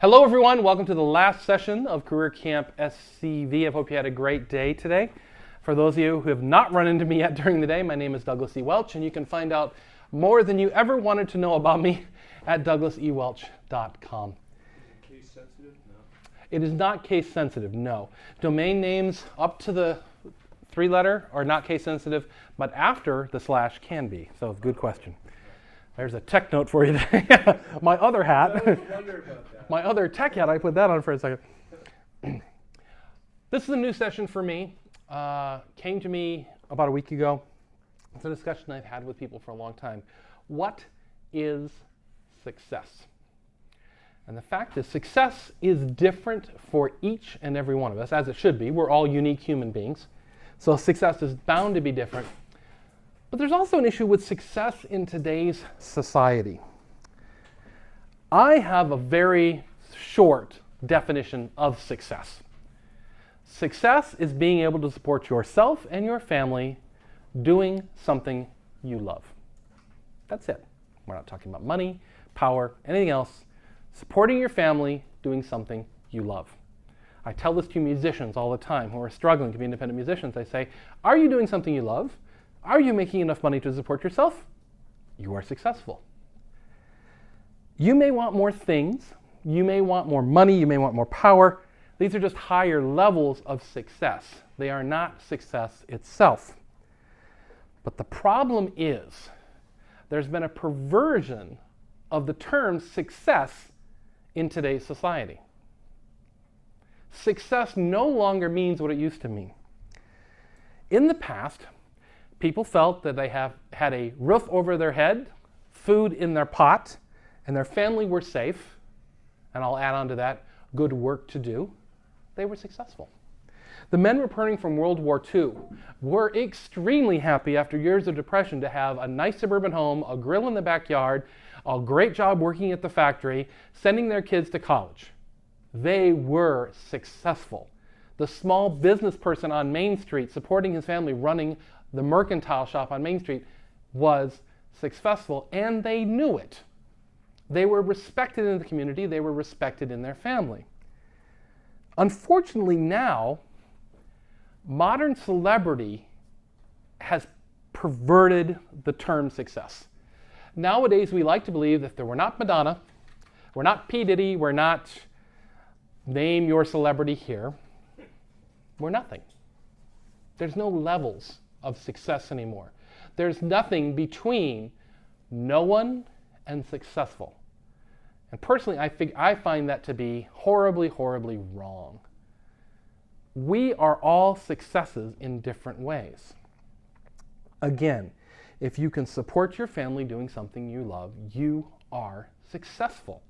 Hello everyone, welcome to the last session of Career Camp SCV. I hope you had a great day today. For those of you who have not run into me yet during the day, my name is Douglas E. Welch, and you can find out more than you ever wanted to know about me at douglasewelch.com. Case sensitive? No. It is not case sensitive, no. Domain names up to the 3-letter are not case sensitive, but after the slash can be. So good question. There's a tech note for you today. My other hat. I was wondering about that. My other tech hat, I put that on for a second. This is a new session for me. Came to me about a week ago. It's a discussion I've had with people for a long time. What is success? And the fact is, success is different for each and every one of us, as it should be. We're all unique human beings. So success is bound to be different. But there's also an issue with success in today's society. I have a very short definition of success. Success is being able to support yourself and your family doing something you love. That's it. We're not talking about money, power, anything else. Supporting your family doing something you love. I tell this to musicians all the time who are struggling to be independent musicians. I say, are you doing something you love? Are you making enough money to support yourself? You are successful. You may want more things. You may want more money. You may want more power. These are just higher levels of success. They are not success itself. But the problem is there's been a perversion of the term success in today's society. Success no longer means what it used to mean. In the past, people felt that they had a roof over their head, food in their pot, and their family were safe, and I'll add on to that, good work to do. They were successful. The men returning from World War II were extremely happy after years of depression to have a nice suburban home, a grill in the backyard, a great job working at the factory, sending their kids to college. They were successful. The small business person on Main Street supporting his family running the mercantile shop on Main Street was successful, and they knew it. They were respected in the community. They were respected in their family. Unfortunately now, modern celebrity has perverted the term success. Nowadays, we like to believe that if we're not Madonna, we're not P. Diddy, we're not name your celebrity here, we're nothing. There's no levels of success anymore. There's nothing between no one and successful. And personally, I find that to be horribly, horribly wrong. We are all successes in different ways. Again, if you can support your family doing something you love, you are successful.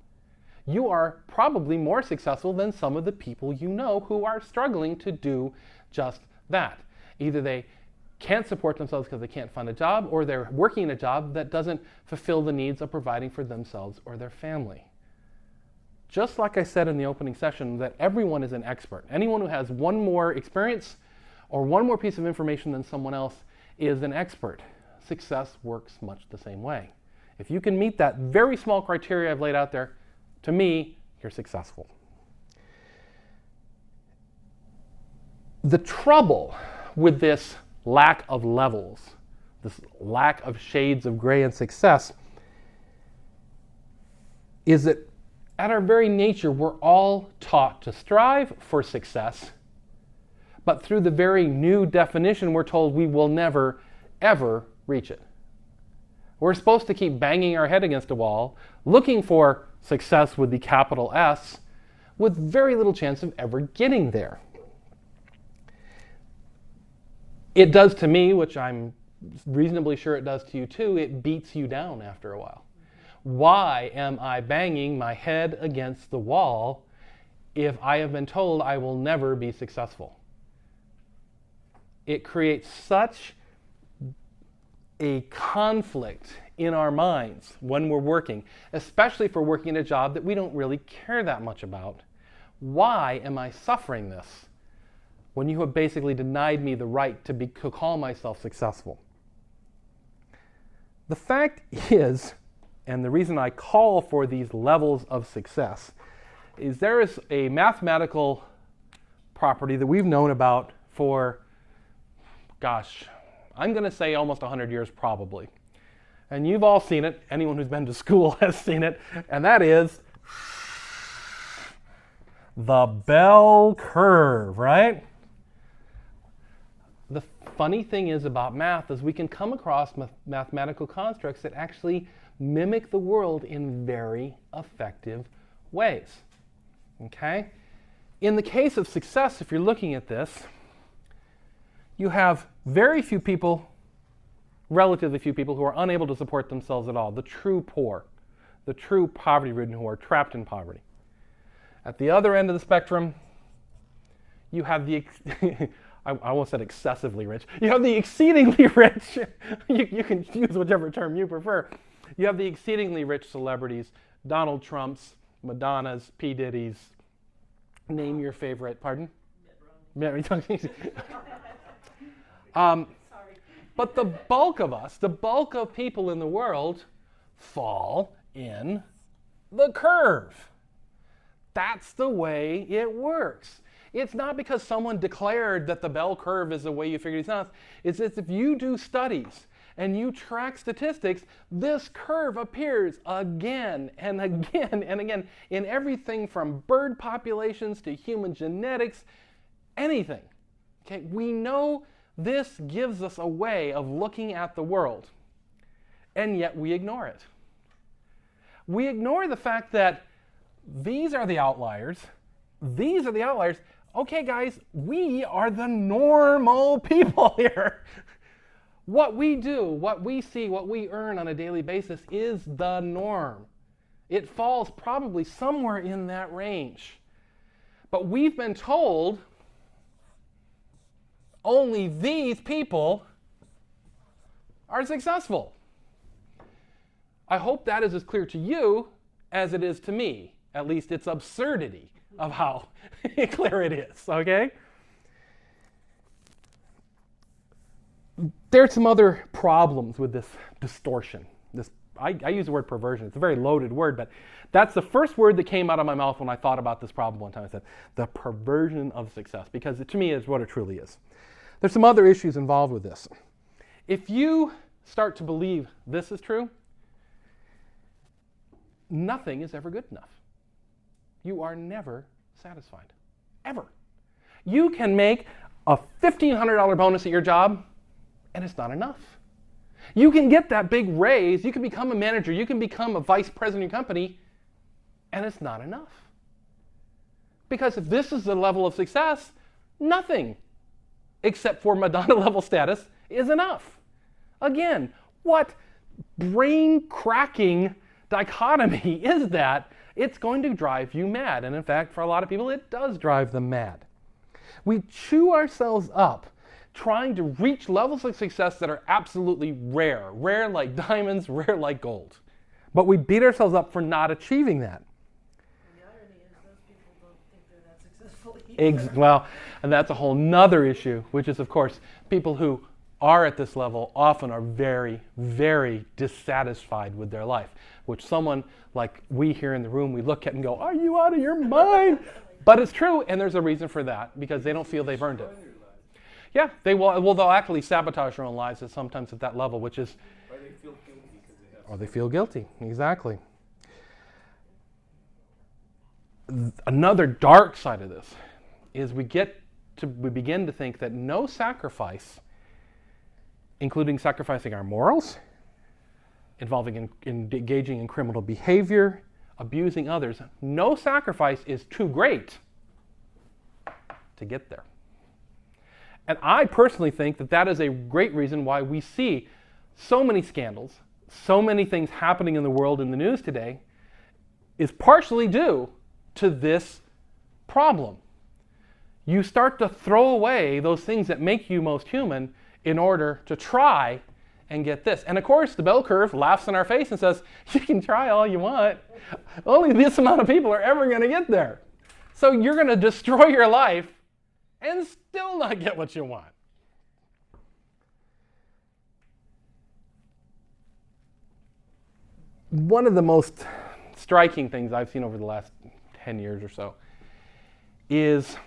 You are probably more successful than some of the people you know who are struggling to do just that. Either they can't support themselves because they can't find a job, or they're working a job that doesn't fulfill the needs of providing for themselves or their family. Just like I said in the opening session, that everyone is an expert. Anyone who has one more experience or one more piece of information than someone else is an expert. Success works much the same way. If you can meet that very small criteria I've laid out there, to me, you're successful. The trouble with this lack of levels, this lack of shades of gray in success, is that at our very nature, we're all taught to strive for success, but through the very new definition, we're told we will never, ever reach it. We're supposed to keep banging our head against a wall, looking for success with the capital S, with very little chance of ever getting there. It does to me, which I'm reasonably sure it does to you too, it beats you down after a while. Why am I banging my head against the wall if I have been told I will never be successful? It creates such a conflict in our minds when we're working, especially if we're working in a job that we don't really care that much about. Why am I suffering this when you have basically denied me the right to call myself successful? The fact is, and the reason I call for these levels of success, is there is a mathematical property that we've known about for, gosh, I'm going to say almost 100 years probably. And you've all seen it. Anyone who's been to school has seen it. And that is the bell curve, right? The funny thing is about math is we can come across mathematical constructs that actually mimic the world in very effective ways. Okay? In the case of success, if you're looking at this, you have very few people, relatively few people, who are unable to support themselves at all. The true poor, the true poverty-ridden who are trapped in poverty. At the other end of the spectrum, you have the, I almost said excessively rich. You have the exceedingly rich. You can use whichever term you prefer. You have the exceedingly rich celebrities, Donald Trumps, Madonnas, P. Diddy's, name your favorite, pardon? Mitt Romney. But the bulk of us, the bulk of people in the world, fall in the curve. That's the way it works. It's not because someone declared that the bell curve is the way you figure these out. It's as if you do studies and you track statistics, this curve appears again and again and again in everything from bird populations to human genetics, anything. Okay, we know this gives us a way of looking at the world, and yet we ignore it. We ignore the fact that these are the outliers. These are the outliers. Okay, guys, we are the normal people here. What we do, what we see, what we earn on a daily basis is the norm. It falls probably somewhere in that range. But we've been told only these people are successful. I hope that is as clear to you as it is to me. At least its absurdity of how clear it is, okay? There are some other problems with this distortion. I use the word perversion. It's a very loaded word, but that's the first word that came out of my mouth when I thought about this problem one time. I said, the perversion of success, because it, to me, is what it truly is. There's some other issues involved with this. If you start to believe this is true, nothing is ever good enough. You are never satisfied, ever. You can make a $1,500 bonus at your job, and it's not enough. You can get that big raise, you can become a manager, you can become a vice president of your company, and it's not enough. Because if this is the level of success, nothing except for Madonna level status is enough. Again, what brain-cracking dichotomy is that? It's going to drive you mad. And in fact, for a lot of people, it does drive them mad. We chew ourselves up trying to reach levels of success that are absolutely rare. Rare like diamonds, rare like gold. But we beat ourselves up for not achieving that. And the irony is those people don't think they're that successful either. Well, and that's a whole nother issue, which is, of course, people who are at this level often are very, very dissatisfied with their life, which someone like we here in the room, we look at and go, are you out of your mind? But it's true, and there's a reason for that, because they don't feel they've earned it. Yeah, they will. Well, they'll actually sabotage their own lives sometimes at that level, which is... Or they feel guilty because they have... Or they feel guilty, exactly. Another dark side of this is we begin to think that no sacrifice, including sacrificing our morals, involving in engaging in criminal behavior, abusing others, no sacrifice is too great to get there. And I personally think that that is a great reason why we see so many scandals, so many things happening in the world in the news today, is partially due to this problem. You start to throw away those things that make you most human in order to try and get this. And of course, the bell curve laughs in our face and says, you can try all you want. Only this amount of people are ever going to get there. So you're going to destroy your life and still not get what you want. One of the most striking things I've seen over the last 10 years or so, is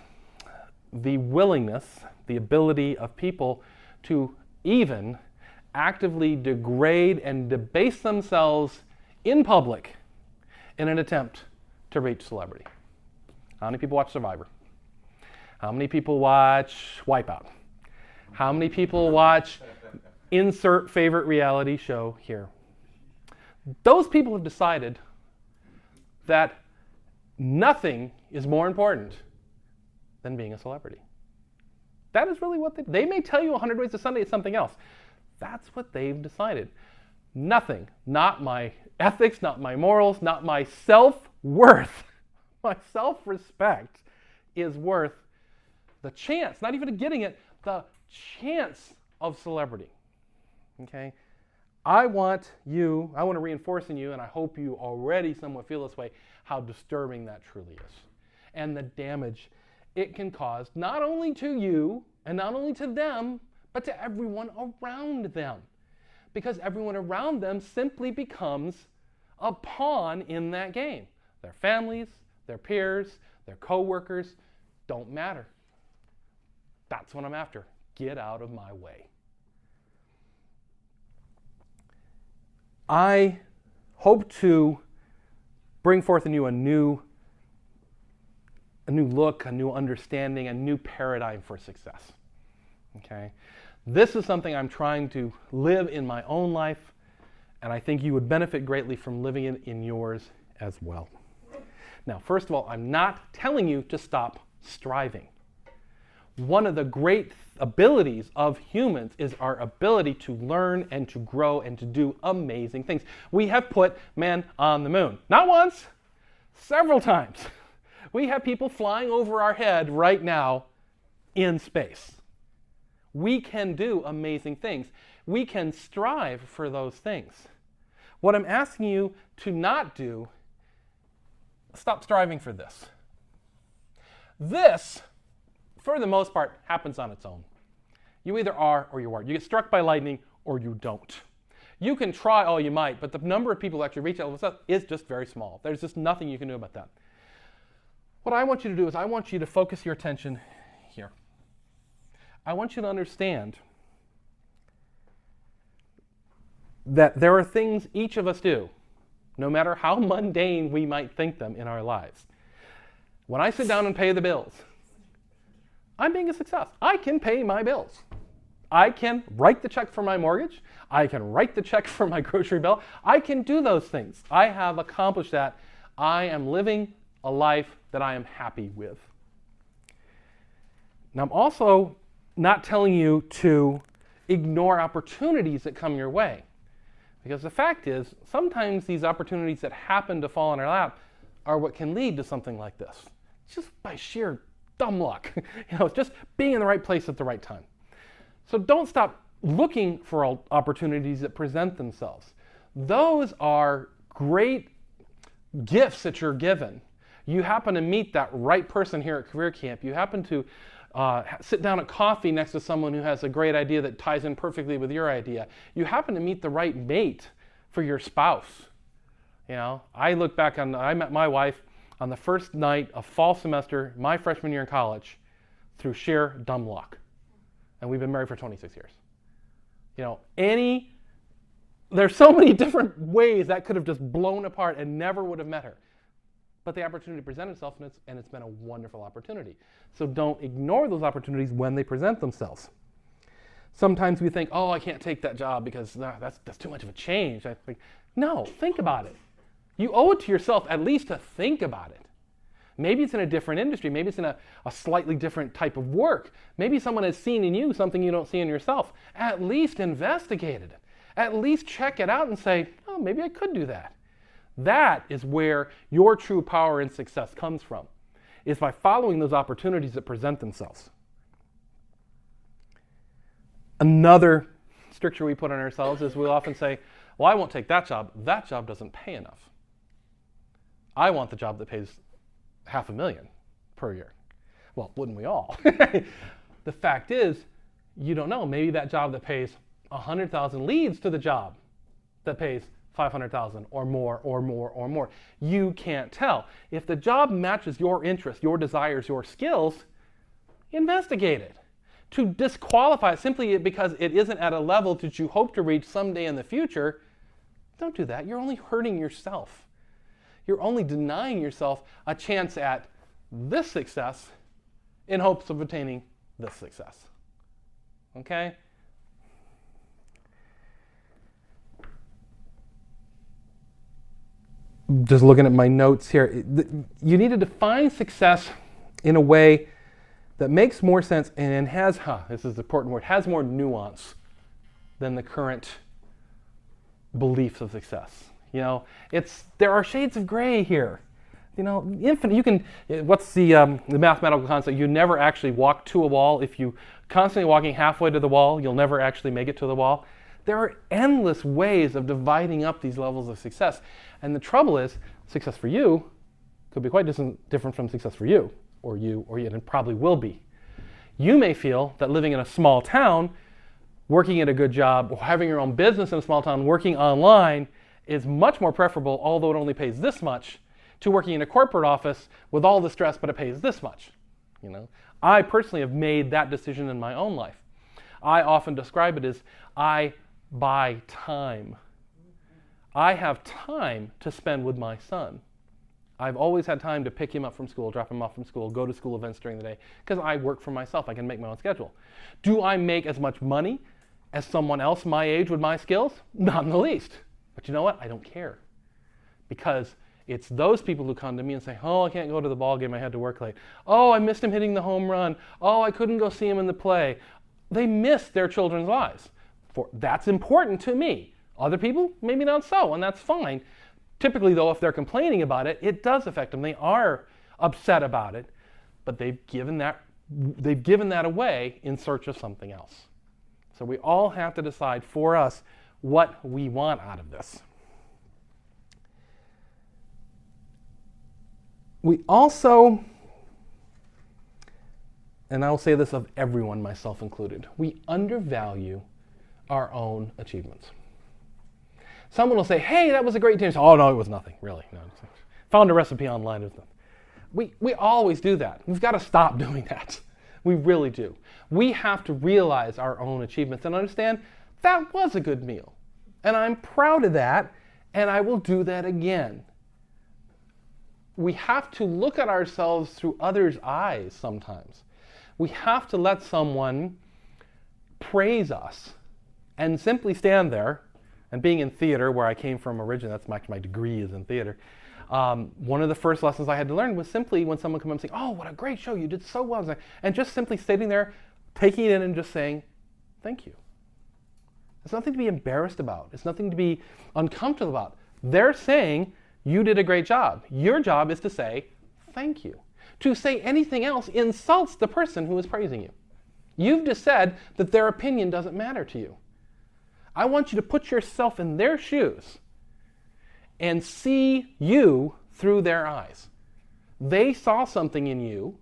the willingness, the ability of people to even actively degrade and debase themselves in public in an attempt to reach celebrity. How many people watch Survivor? How many people watch Wipeout? How many people watch insert favorite reality show here? Those people have decided that nothing is more important than being a celebrity. That is really what they may tell you 100 ways to Sunday is something else. That's what they've decided. Nothing, not my ethics, not my morals, not my self-worth, my self-respect is worth the chance, not even getting it, the chance of celebrity. Okay? I want to reinforce in you, and I hope you already somewhat feel this way, how disturbing that truly is. And the damage it can cause not only to you and not only to them, but to everyone around them. Because everyone around them simply becomes a pawn in that game. Their families, their peers, their co-workers don't matter. That's what I'm after. Get out of my way. I hope to bring forth in you a new look, a new understanding, a new paradigm for success. Okay? This is something I'm trying to live in my own life, and I think you would benefit greatly from living it in yours as well. Now, first of all, I'm not telling you to stop striving. One of the great abilities of humans is our ability to learn and to grow and to do amazing things. We have put man on the moon. Not once, several times. We have people flying over our head right now in space. We can do amazing things. We can strive for those things. What I'm asking you to not do, stop striving for this. This, for the most part, happens on its own. You either are or you aren't. You get struck by lightning or you don't. You can try all you might, but the number of people who actually reach that level of success is just very small. There's just nothing you can do about that. What I want you to do is I want you to focus your attention here. I want you to understand that there are things each of us do, no matter how mundane we might think them in our lives. When I sit down and pay the bills, I'm being a success. I can pay my bills. I can write the check for my mortgage. I can write the check for my grocery bill. I can do those things. I have accomplished that. I am living a life that I am happy with. Now, I'm also not telling you to ignore opportunities that come your way. Because the fact is, sometimes these opportunities that happen to fall in our lap are what can lead to something like this. Just by sheer dumb luck. It's just being in the right place at the right time. So don't stop looking for opportunities that present themselves. Those are great gifts that you're given. You happen to meet that right person here at Career Camp. You happen to sit down at coffee next to someone who has a great idea that ties in perfectly with your idea. You happen to meet the right mate for your spouse. I look back on, I met my wife on the first night of fall semester, my freshman year in college, through sheer dumb luck. And we've been married for 26 years. There's so many different ways that could have just blown apart and never would have met her. But the opportunity presented itself, and it's been a wonderful opportunity. So don't ignore those opportunities when they present themselves. Sometimes we think, I can't take that job because that's too much of a change. I think, no, think about it. You owe it to yourself at least to think about it. Maybe it's in a different industry. Maybe it's in a slightly different type of work. Maybe someone has seen in you something you don't see in yourself. At least investigate it. At least check it out and say, maybe I could do that. That is where your true power and success comes from, is by following those opportunities that present themselves. Another stricture we put on ourselves is we'll often say, I won't take that job. That job doesn't pay enough. I want the job that pays $500,000 per year. Well, wouldn't we all? The fact is, you don't know. Maybe that job that pays 100,000 leads to the job that pays 500,000 or more or more or more. You can't tell. If the job matches your interests, your desires, your skills, investigate it. To disqualify it simply because it isn't at a level that you hope to reach someday in the future, don't do that. You're only hurting yourself. You're only denying yourself a chance at this success in hopes of attaining this success. Okay? Just looking at my notes here, you need to define success in a way that makes more sense and has, this is the important word, has more nuance than the current beliefs of success. You know, there are shades of gray here. You know, infinite. You can. What's the mathematical concept? You never actually walk to a wall. If you constantly walking halfway to the wall, you'll never actually make it to the wall. There are endless ways of dividing up these levels of success, and the trouble is, success for you could be quite different from success for you, and it probably will be. You may feel that living in a small town, working at a good job, or having your own business in a small town, working online is much more preferable, although it only pays this much, to working in a corporate office with all the stress, but it pays this much. You know, I personally have made that decision in my own life. I often describe it as I buy time. I have time to spend with my son. I've always had time to pick him up from school, drop him off from school, go to school events during the day, because I work for myself. I can make my own schedule. Do I make as much money as someone else my age with my skills? Not in the least. But you know what? I don't care. Because it's those people who come to me and say, oh, I can't go to the ball game, I had to work late. Oh, I missed him hitting the home run. Oh, I couldn't go see him in the play. They miss their children's lives. That's important to me. Other people, maybe not so, and that's fine. Typically, though, if they're complaining about it, it does affect them. They are upset about it, but they've given that away in search of something else. So we all have to decide for us what we want out of this. We also, and I will say this of everyone, myself included, we undervalue our own achievements. Someone will say, hey, that was a great day. Oh, no, it was nothing, really. No, found a recipe online. It was nothing. We always do that. We've got to stop doing that. We really do. We have to realize our own achievements and understand that was a good meal. And I'm proud of that, and I will do that again. We have to look at ourselves through others' eyes sometimes. We have to let someone praise us and simply stand there. And being in theater, where I came from originally, that's my degree is in theater. One of the first lessons I had to learn was simply when someone comes up and saying, oh, what a great show, you did so well. And just simply sitting there, taking it in and just saying, thank you. It's nothing to be embarrassed about. It's nothing to be uncomfortable about. They're saying, you did a great job. Your job is to say, thank you. To say anything else insults the person who is praising you. You've just said that their opinion doesn't matter to you. I want you to put yourself in their shoes and see you through their eyes. They saw something in you,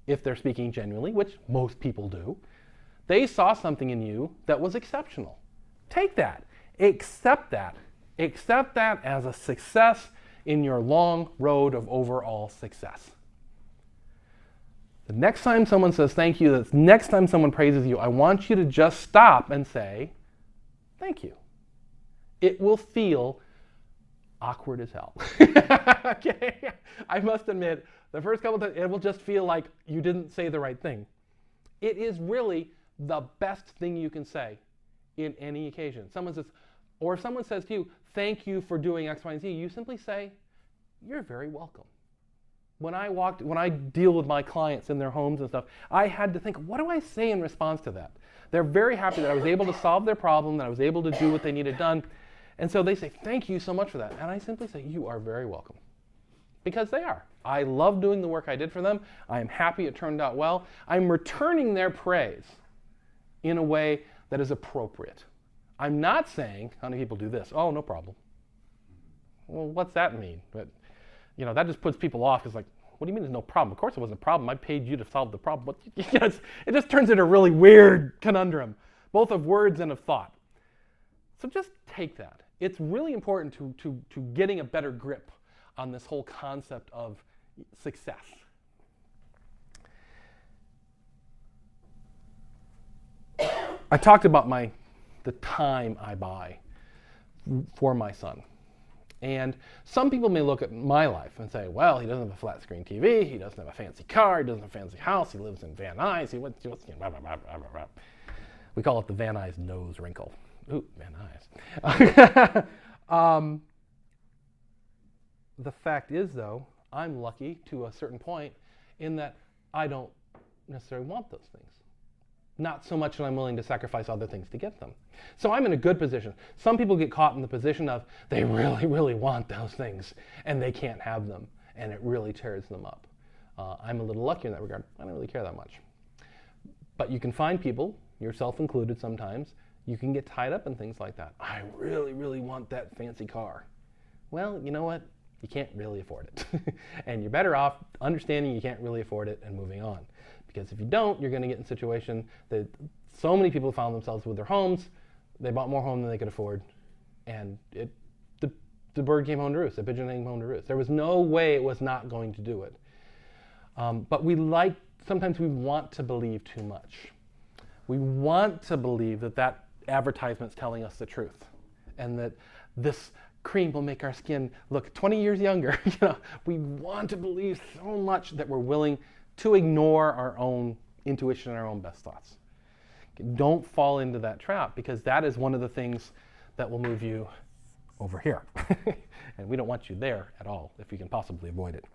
if they're speaking genuinely, which most people do. They saw something in you that was exceptional. Take that. Accept that. Accept that as a success in your long road of overall success. The next time someone says thank you, the next time someone praises you, I want you to just stop and say, thank you. It will feel awkward as hell. Okay? I must admit, the first couple of times, it will just feel like you didn't say the right thing. It is really the best thing you can say in any occasion. Someone says to you, thank you for doing X, Y, and Z, you simply say, you're very welcome. When I deal with my clients in their homes and stuff, I had to think, what do I say in response to that? They're very happy that I was able to solve their problem, that I was able to do what they needed done. And so they say, thank you so much for that. And I simply say, you are very welcome. Because they are. I love doing the work I did for them. I am happy it turned out well. I'm returning their praise in a way that is appropriate. I'm not saying, how many people do this? Oh, no problem. Well, what's that mean? But, that just puts people off. It's like, what do you mean there's no problem? Of course it wasn't a problem. I paid you to solve the problem. It just turns into a really weird conundrum, both of words and of thought. So just take that. it's really important to getting a better grip on this whole concept of success. I talked about the time I buy for my son. And some people may look at my life and say, well, he doesn't have a flat screen TV, he doesn't have a fancy car, he doesn't have a fancy house, he lives in Van Nuys, we call it the Van Nuys nose wrinkle. Ooh, Van Nuys. The fact is, though, I'm lucky to a certain point in that I don't necessarily want those things. Not so much that I'm willing to sacrifice other things to get them. So I'm in a good position. Some people get caught in the position of they really, really want those things and they can't have them, and it really tears them up. I'm a little lucky in that regard. I don't really care that much. But you can find people, yourself included sometimes, you can get tied up in things like that. I really, really want that fancy car. Well, you know what? You can't really afford it. And you're better off understanding you can't really afford it and moving on. Because if you don't, you're going to get in a situation that so many people found themselves with their homes. They bought more home than they could afford. And the bird came home to roost. The pigeon came home to roost. There was no way it was not going to do it. But sometimes we want to believe too much. We want to believe that advertisement's telling us the truth. And that this cream will make our skin look 20 years younger. We want to believe so much that we're willing to ignore our own intuition and our own best thoughts. Don't fall into that trap, because that is one of the things that will move you over here. And we don't want you there at all if you can possibly avoid it.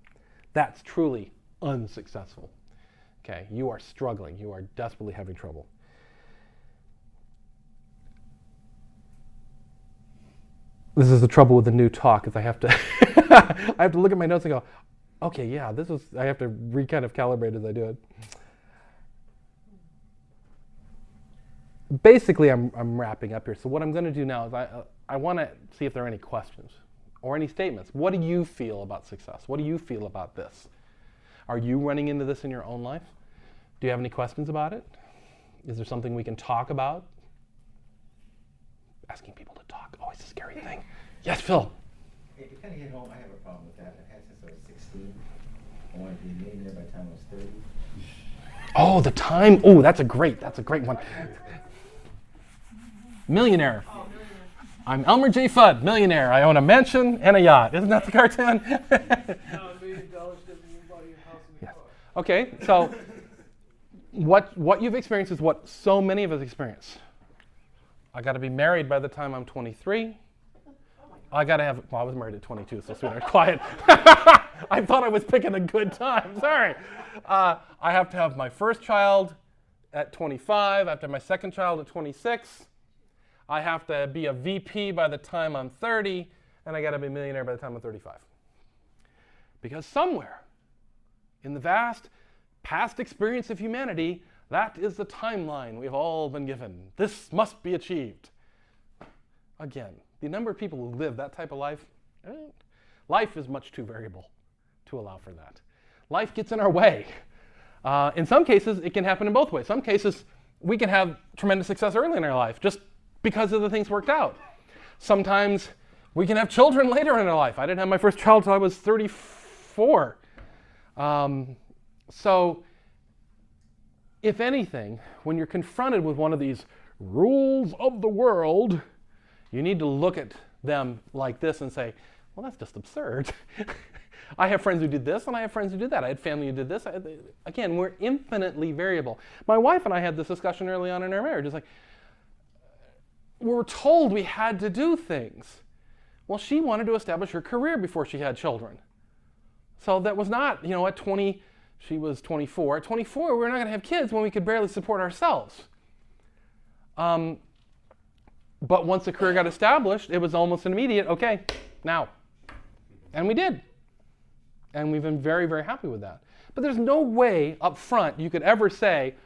That's truly unsuccessful. Okay, you are struggling. You are desperately having trouble. This is the trouble with the new talk, is I have to I have to look at my notes and go, okay, yeah, I have to kind of calibrate as I do it. Basically, I'm wrapping up here. So what I'm going to do now is I want to see if there are any questions or any statements. What do you feel about success? What do you feel about this? Are you running into this in your own life? Do you have any questions about it? Is there something we can talk about? Asking people to talk, always a scary thing. Yes, Phil? It kind of hit home. I have a problem with that. I've had since I was 16. I wanted to be a millionaire by the time I was 30. Oh, the time. Oh, that's a great one. Millionaire. Oh, millionaire. I'm Elmer J. Fudd, millionaire. I own a mansion and a yacht. Isn't that the cartoon? No, $1 million doesn't mean buy a house and a Yes. car. Okay, so what you've experienced is what so many of us experience. I got to be married by the time I'm 23. I was married at 22, so sweetheart, quiet. I thought I was picking a good time, sorry. I have to have my first child at 25. I have to have my second child at 26. I have to be a VP by the time I'm 30, and I got to be a millionaire by the time I'm 35. Because somewhere in the vast past experience of humanity, that is the timeline we've all been given. This must be achieved. Again, the number of people who live that type of life is much too variable to allow for that. Life gets in our way. In some cases, it can happen in both ways. Some cases, we can have tremendous success early in our life just because of the things worked out. Sometimes we can have children later in our life. I didn't have my first child until I was 34. So, if anything, when you're confronted with one of these rules of the world, you need to look at them like this and say, well, that's just absurd. I have friends who did this, and I have friends who did that. I had family who did this. Again, we're infinitely variable. My wife and I had this discussion early on in our marriage. It's like, we were told we had to do things. Well, she wanted to establish her career before she had children. So that was not, at 20, she was 24. At 24, we were not going to have kids when we could barely support ourselves. But once the career got established, it was almost an immediate, okay, now. And we did. And we've been very, very happy with that. But there's no way up front you could ever say,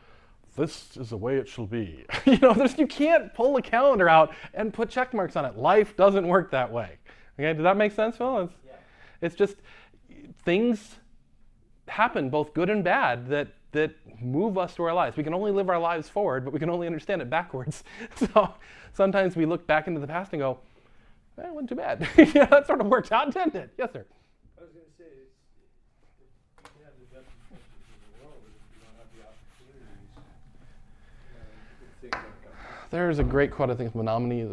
this is the way it shall be. You can't pull a calendar out and put check marks on it. Life doesn't work that way. Okay, does that make sense, Phil? It's just things happen, both good and bad, that move us through our lives. We can only live our lives forward, but we can only understand it backwards. So sometimes we look back into the past and go, It wasn't too bad. Yeah, that sort of worked out, didn't it? Yes, sir. I was going to say, you can have the best intentions in the world, but if you don't have the opportunities, things don't come. There's a great quote, I think, from Menominee,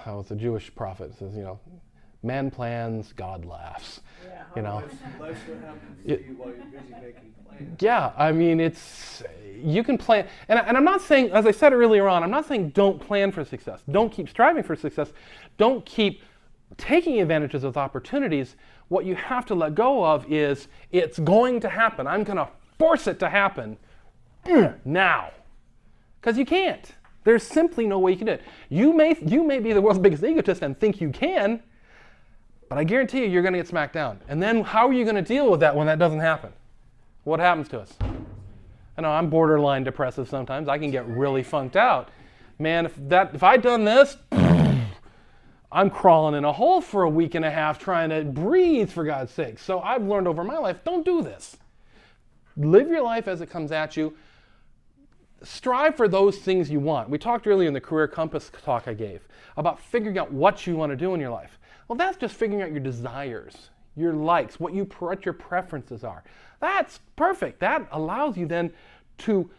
it's a Jewish prophet. It says, man plans, God laughs. Yeah. Life's what happens to you while you're busy making plans. Yeah, I mean, you can plan, and I'm not saying, as I said earlier on, I'm not saying don't plan for success. Don't keep striving for success. Don't keep taking advantages of opportunities. What you have to let go of is, it's going to happen. I'm going to force it to happen now. Because you can't. There's simply no way you can do it. You may be the world's biggest egotist and think you can, but I guarantee you're going to get smacked down. And then how are you going to deal with that when that doesn't happen? What happens to us? I know I'm borderline depressive sometimes. I can get really funked out. Man, if I'd done this, I'm crawling in a hole for a week and a half trying to breathe, for God's sake. So I've learned over my life, don't do this. Live your life as it comes at you. Strive for those things you want. We talked earlier in the Career Compass talk I gave about figuring out what you want to do in your life. Well, that's just figuring out your desires, your likes, what your preferences are. That's perfect. That allows you then to,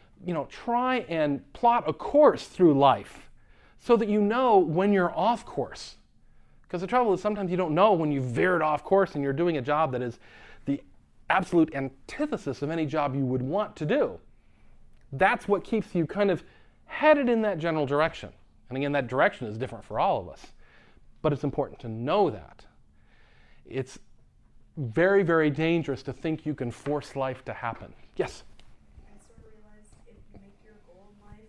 try and plot a course through life so that you know when you're off course. Because the trouble is sometimes you don't know when you've veered off course and you're doing a job that is the absolute antithesis of any job you would want to do. That's what keeps you kind of headed in that general direction. And again, that direction is different for all of us. But it's important to know that. It's very, very dangerous to think you can force life to happen. Yes? I sort of realized if you make your goal in life,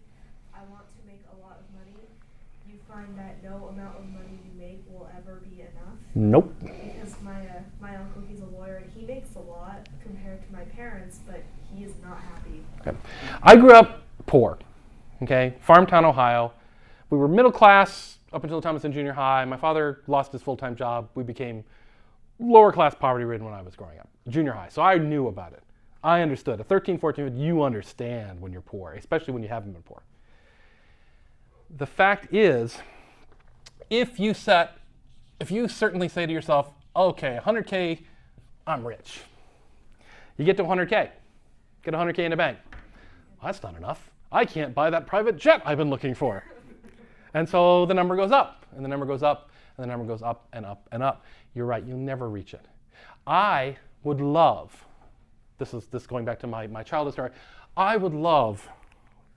I want to make a lot of money, you find that no amount of money you make will ever be enough. Nope. Because my uncle, he's a lawyer, and he makes a lot compared to my parents, but he is not happy. Okay. I grew up poor, farm town, Ohio. We were middle class up until the time I was in junior high. My father lost his full-time job. We became lower class poverty-ridden when I was growing up, junior high. So I knew about it. I understood. At 13, 14, you understand when you're poor, especially when you haven't been poor. The fact is, if you certainly say to yourself, okay, 100K, I'm rich. You get to 100K, get 100K in the bank. Well, that's not enough. I can't buy that private jet I've been looking for. And so the number goes up, and the number goes up, and the number goes up and up and up. You're right, you'll never reach it. I would love, this going back to my childhood story, I would love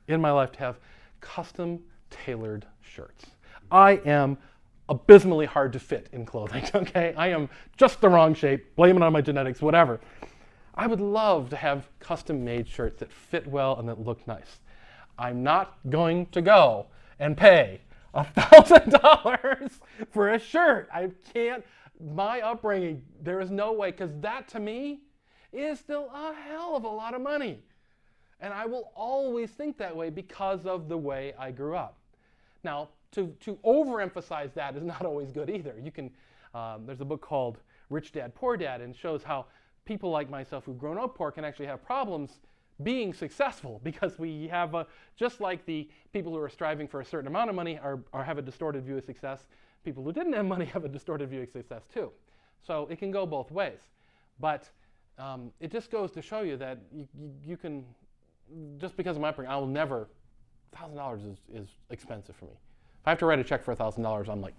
in my life to have custom tailored shirts. I am abysmally hard to fit in clothing, okay? I am just the wrong shape, blame it on my genetics, whatever. I would love to have custom made shirts that fit well and that look nice. I'm not going to go and pay $1,000 for a shirt. I can't, my upbringing, there is no way, because that to me is still a hell of a lot of money. And I will always think that way because of the way I grew up. Now, to overemphasize that is not always good either. You can, there's a book called Rich Dad, Poor Dad, and shows how people like myself who've grown up poor can actually have problems being successful because we have, just like the people who are striving for a certain amount of money are have a distorted view of success, people who didn't have money have a distorted view of success too. So it can go both ways. But it just goes to show you that you can, just because of my upbringing, I will never, $1,000 is expensive for me. If I have to write a check for $1,000, I'm like,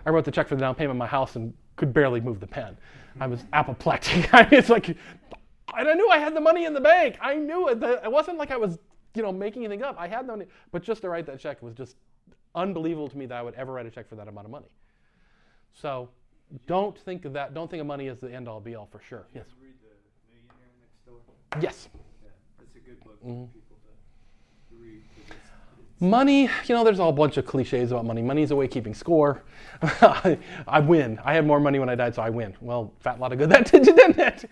I wrote the check for the down payment of my house and could barely move the pen. I was apoplectic. It's like, and I knew I had the money in the bank. I knew it. It wasn't like I was, making anything up. I had the money, but just to write that check was just unbelievable to me that I would ever write a check for that amount of money. So don't think of that. Don't think of money as the end-all, be-all for sure. Yes. Did you read The Millionaire Next Door? Yes. Yeah, that's a good book for people to read. Money, there's a whole bunch of cliches about money. Money is a way of keeping score. I win. I had more money when I died, so I win. Well, fat lot of good that did you, didn't it?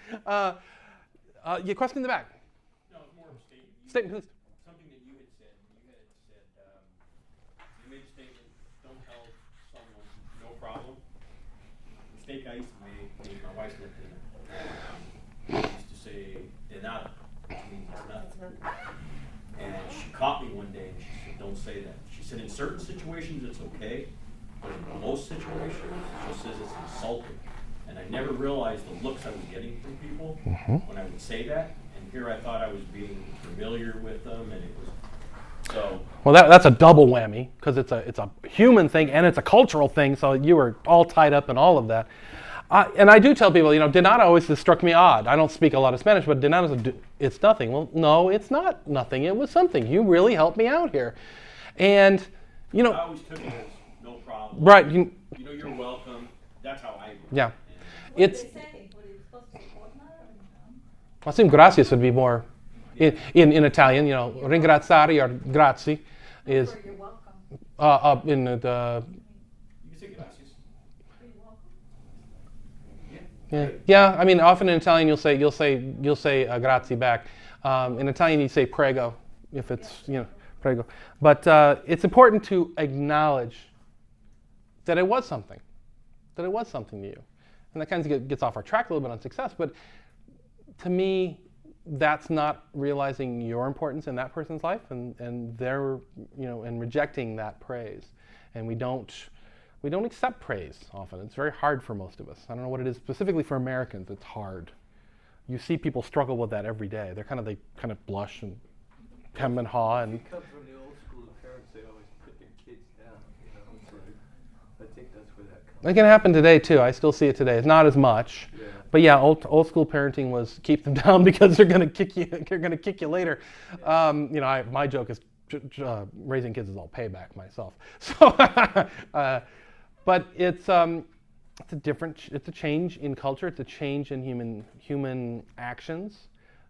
Your question in the back. No, it's more of a statement. Statement, please. Something that you had said. You made a statement, don't tell someone no problem. The mistake I used to make, my wife looked at it. I used to say, they're not, which means it's nothing. And she caught me one day and she said, don't say that. She said, in certain situations it's okay, but in most situations, just as it's insulting. And I never realized the looks I was getting from people when I would say that. And here I thought I was being familiar with them, and it was so. Well, that's a double whammy, because it's a human thing and it's a cultural thing. So you were all tied up in all of that. And I do tell people, de nada always struck me odd. I don't speak a lot of Spanish, but de nada, it's nothing. Well, no, it's not nothing. It was something. You really helped me out here. And, I always took it as no problem. Right. You're welcome. That's how I. Yeah. What It's. did they say? What are you supposed to say? Fortnite? I assume gracias would be more in Italian. Ringraziare or grazie is Or you're welcome. in the. You can say gracias. Are you welcome? Yeah. I mean, often in Italian you'll say grazie back. In Italian you say prego if it's prego. But it's important to acknowledge that it was something, to you, and that kind of gets off our track a little bit on success. But to me, that's not realizing your importance in that person's life, and they're and rejecting that praise, and we don't accept praise often. It's very hard for most of us. I don't know what it is specifically for Americans. It's hard. You see people struggle with that every day. They kind of blush and hem and haw, and If you come from the old school of parents, they always put their kids down, so I think that's where that comes it can happen today too. I still see it today. It's not as much, Yeah. but yeah, old school parenting was keep them down because they're going to kick you. They're going to kick you later. My joke is raising kids is all payback myself. So, but it's a change in culture. It's a change in human actions.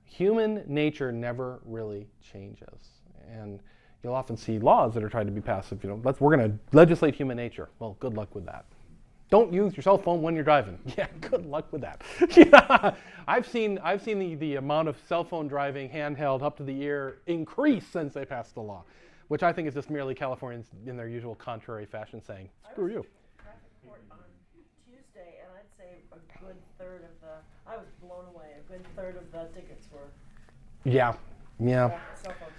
Human nature never really changes, and you'll often see laws that are trying to be passed. We're going to legislate human nature. Well, good luck with that. Don't use your cell phone when you're driving. Yeah, good luck with that. Yeah. I've seen the amount of cell phone driving handheld up to the ear increase since they passed the law, which I think is just merely Californians in their usual contrary fashion saying, "Screw you." Traffic court on Tuesday, and I'd say a good third of I was blown away. A good third of the tickets were Yeah. cell phones.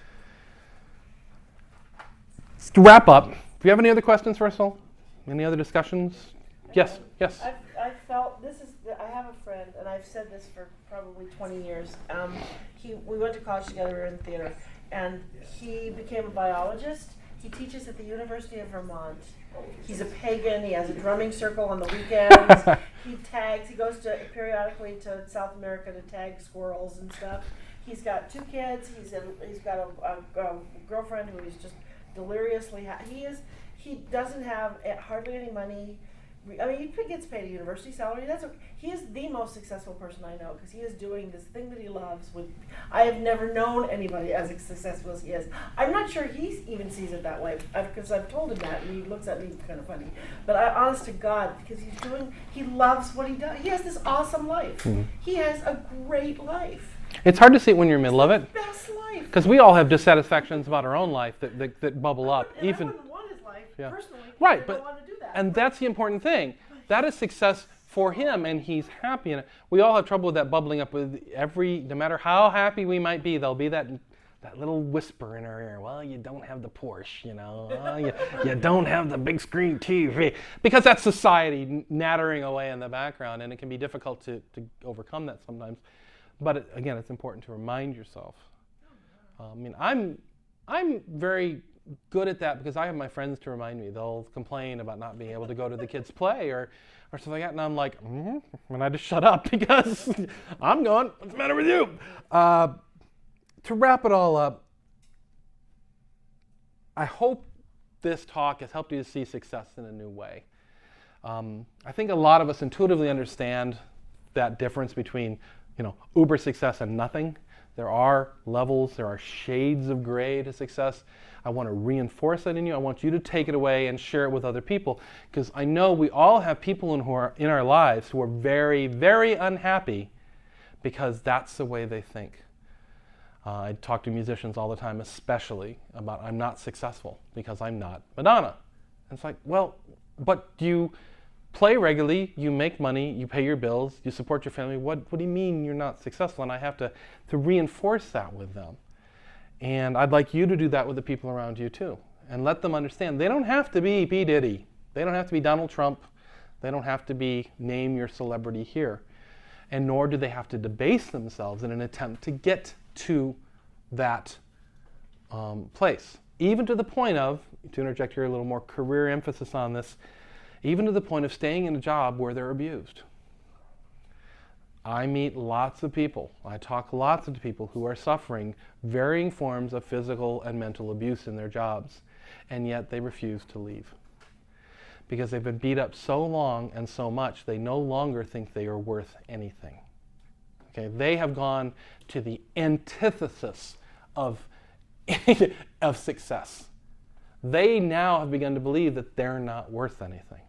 To wrap up, do you have any other questions, Russell? Any other discussions? Yes. I felt I have a friend, and I've said this for probably 20 years. We went to college together. We were in theater, and he became a biologist. He teaches at the University of Vermont. He's a pagan. He has a drumming circle on the weekends. He goes periodically to South America to tag squirrels and stuff. He's got 2 kids. He's got a girlfriend who is just deliriously happy. He doesn't have hardly any money. I mean, he gets paid a university salary. He is the most successful person I know because he is doing this thing that he loves. I have never known anybody as successful as he is. I'm not sure he even sees it that way because I've told him that, and he looks at me kind of funny. But honest to God, because he loves what he does. He has this awesome life. Mm-hmm. He has a great life. It's hard to see it when you're in the middle of it. Best life. Because we all have dissatisfactions about our own life that bubble up. I wouldn't want his life personally. Right, I don't want to do that. And that's the important thing. That is success for him, and he's happy in it. We all have trouble with that bubbling up with no matter how happy we might be, there'll be that little whisper in our ear. Well, you don't have the Porsche, you don't have the big screen TV. Because that's society nattering away in the background, and it can be difficult to overcome that sometimes. But again, it's important to remind yourself. I'm very good at that because I have my friends to remind me. They'll complain about not being able to go to the kids' play or something like that, and I'm like, and I just shut up because I'm going, what's the matter with you? To wrap it all up, I hope this talk has helped you to see success in a new way. I think a lot of us intuitively understand that difference between uber success and nothing. There are levels, there are shades of gray to success. I want to reinforce that in you. I want you to take it away and share it with other people because I know we all have people in our lives who are very, very unhappy because that's the way they think. I talk to musicians all the time, especially about I'm not successful because I'm not Madonna. And it's like, well, but you play regularly, you make money, you pay your bills, you support your family. What do you mean you're not successful? And I have to reinforce that with them. And I'd like you to do that with the people around you too. And let them understand they don't have to be P. Diddy. They don't have to be Donald Trump. They don't have to be name your celebrity here. And nor do they have to debase themselves in an attempt to get to that place. Even to the point of, to interject here a little more career emphasis on this, even to the point of staying in a job where they're abused. I meet lots of people, I talk lots to people who are suffering varying forms of physical and mental abuse in their jobs, and yet they refuse to leave. Because they've been beat up so long and so much, they no longer think they are worth anything. Okay, they have gone to the antithesis of of success. They now have begun to believe that they're not worth anything.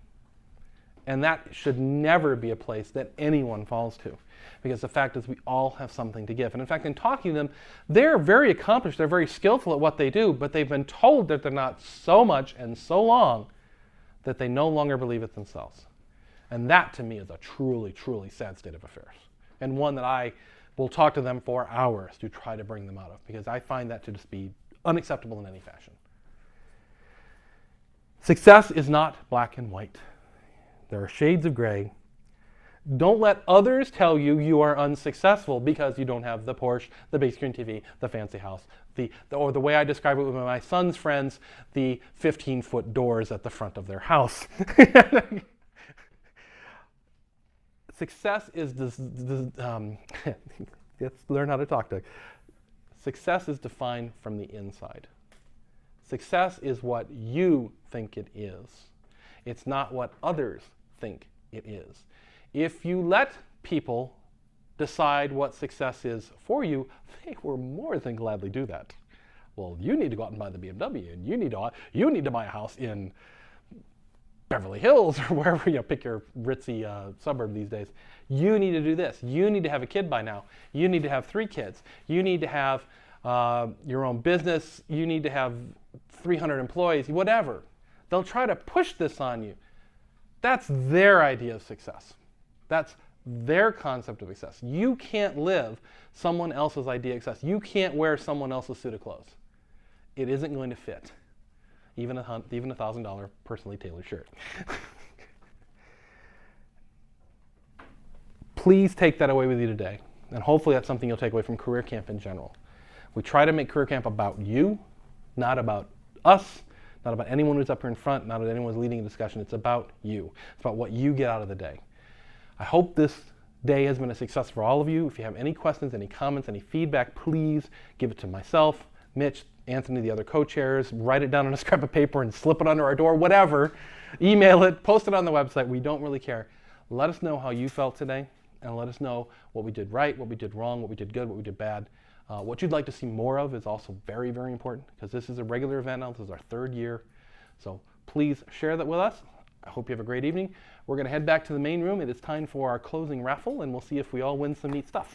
And that should never be a place that anyone falls to. Because the fact is we all have something to give. And in fact, in talking to them, they're very accomplished, they're very skillful at what they do, but they've been told that they're not so much and so long that they no longer believe it themselves. And that to me is a truly, truly sad state of affairs. And one that I will talk to them for hours to try to bring them out of, because I find that to just be unacceptable in any fashion. Success is not black and white. There are shades of gray. Don't let others tell you you are unsuccessful because you don't have the Porsche, the big screen TV, the fancy house, or the way I describe it with my son's friends, the 15-foot doors at the front of their house. Success is let's learn how to talk to. Success is defined from the inside. Success is what you think it is. It's not what others think it is. If you let people decide what success is for you, they will more than gladly do that. Well, you need to go out and buy the BMW, and you need to buy a house in Beverly Hills or wherever, pick your ritzy suburb these days. You need to do this. You need to have a kid by now. You need to have 3 kids. You need to have your own business. You need to have 300 employees, whatever. They'll try to push this on you. That's their idea of success. That's their concept of success. You can't live someone else's idea of success. You can't wear someone else's suit of clothes. It isn't going to fit. Even a $1,000 personally tailored shirt. Please take that away with you today. And hopefully that's something you'll take away from Career Camp in general. We try to make Career Camp about you, not about us, not about anyone who's up here in front, not about anyone who's leading a discussion. It's about you. It's about what you get out of the day. I hope this day has been a success for all of you. If you have any questions, any comments, any feedback, please give it to myself, Mitch, Anthony, the other co-chairs. Write it down on a scrap of paper and slip it under our door, whatever. Email it, post it on the website. We don't really care. Let us know how you felt today, and let us know what we did right, what we did wrong, what we did good, what we did bad. What you'd like to see more of is also very, very important, because this is a regular event now. This is our 3rd year. So please share that with us. I hope you have a great evening. We're going to head back to the main room. It is time for our closing raffle, and we'll see if we all win some neat stuff.